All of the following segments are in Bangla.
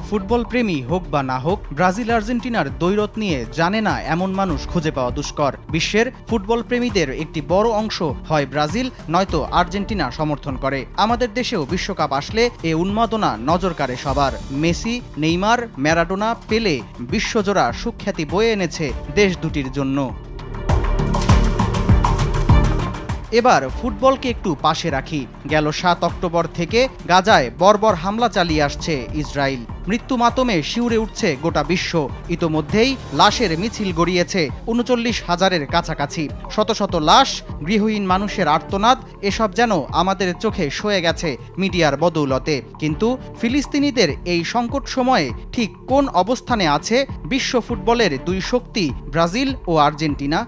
ফুটবল প্রেমী হোক বা না হোক, ব্রাজিল আর্জেন্টিনার দ্বৈরথ নিয়ে জানে না এমন মানুষ খুঁজে পাওয়া দুষ্কর। বিশ্বের ফুটবল প্রেমীদের একটি বড় অংশ হয় ব্রাজিল নয়তো আর্জেন্টিনা সমর্থন করে। আমাদের দেশেও বিশ্বকাপ আসলে এ উন্মাদনা নজর কাড়ে সবার। মেসি, নেইমার, ম্যারাডোনা, পেলে বিশ্বজোড়া সুখ্যাতি বয়ে এনেছে দেশ দুটির জন্য। এবার ফুটবলকে একটু পাশে রাখি। গেল ৭ অক্টোবর থেকে গাজায় বর্বর হামলা চালিয়ে আসছে ইসরায়েল। মৃত্যু মাতমে শিউরে উঠছে গোটা বিশ্ব। ইতোমধ্যেই লাশের মিছিল গড়িয়েছে ৩৯,০০০-এর কাছাকাছি। শত শত লাশ, গৃহহীন মানুষের আর্তনাদ, এসব যেন আমাদের চোখে সয়ে গেছে মিডিয়ার বদৌলতে। কিন্তু ফিলিস্তিনিদের এই সংকট সময়ে ঠিক কোন অবস্থানে আছে বিশ্ব ফুটবলের দুই শক্তি ব্রাজিল ও আর্জেন্টিনা?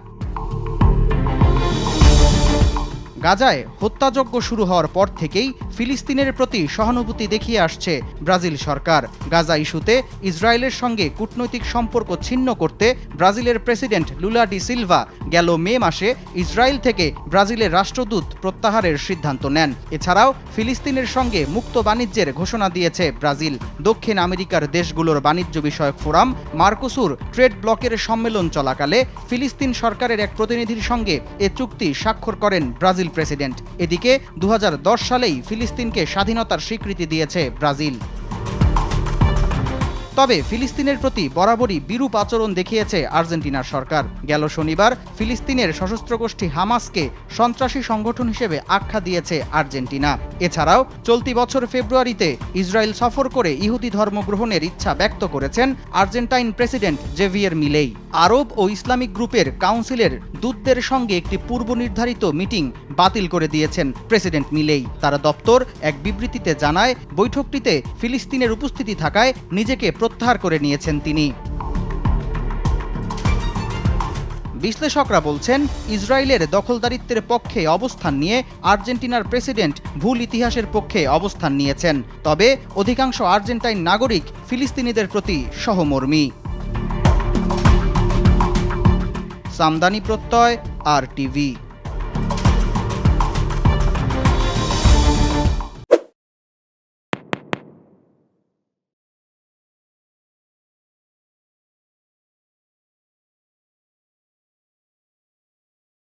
গাজায় হত্যাযজ্ঞ শুরু হওয়ার পর থেকেই ফিলিস্তিনের প্রতি সহানুভূতি দেখিয়ে আসছে ব্রাজিল সরকার। গাজা ইস্যুতে ইসরায়েলের সঙ্গে কূটনৈতিক সম্পর্ক ছিন্ন করতে ব্রাজিলের প্রেসিডেন্ট লুলা ডি সিলভা গেল মে মাসে ইসরায়েল থেকে ব্রাজিলের রাষ্ট্রদূত প্রত্যাহারের সিদ্ধান্ত নেন। এছাড়াও ফিলিস্তিনের সঙ্গে মুক্ত বাণিজ্যের ঘোষণা দিয়েছে ব্রাজিল। দক্ষিণ আমেরিকার দেশগুলোর বাণিজ্য বিষয়ক ফোরাম মার্কোসুর ট্রেড ব্লকের সম্মেলন চলাকালে ফিলিস্তিন সরকারের এক প্রতিনিধির সঙ্গে এ চুক্তি স্বাক্ষর করেন ব্রাজিল প্রেসিডেন্ট। এদিকে ২০১০ সালেই ফিলিস্তিনকে স্বাধীনতার স্বীকৃতি দিয়েছে ব্রাজিল। তবে ফিলিস্তিনের প্রতি বরাবরই বিরূপ আচরণ দেখিয়েছে আর্জেন্টিনার সরকার। গেল শনিবার ফিলিস্তিনের সশস্ত্র গোষ্ঠী হামাসকে সন্ত্রাসী সংগঠন হিসেবে আখ্যা দিয়েছে আর্জেন্টিনা। এছাড়াও চলতি বছর ফেব্রুয়ারিতে ইসরায়েল সফর করে ইহুদি ধর্ম গ্রহণের ইচ্ছা ব্যক্ত করেছেন আর্জেন্টাইন প্রেসিডেন্ট জেভিয়ের মিলেই। আরব ও ইসলামিক গ্রুপের কাউন্সিলের দূতদের সঙ্গে একটি পূর্ব নির্ধারিত মিটিং বাতিল করে দিয়েছেন প্রেসিডেন্ট মিলেই। তার দপ্তর এক বিবৃতিতে জানায়, বৈঠকটিতে ফিলিস্তিনের উপস্থিতি থাকায় নিজেকে প্রত্যাহার করে নিয়েছেন তিনি। বিশ্লেষকরা বলছেন, ইসরায়েলের দখলদারিত্বের পক্ষে অবস্থান নিয়ে আর্জেন্টিনার প্রেসিডেন্ট ভুল ইতিহাসের পক্ষে অবস্থান নিয়েছেন। তবে অধিকাংশ আর্জেন্টাইন নাগরিক ফিলিস্তিনিদের প্রতি সহমর্মী। সামদানি প্রত্যয়, RTV।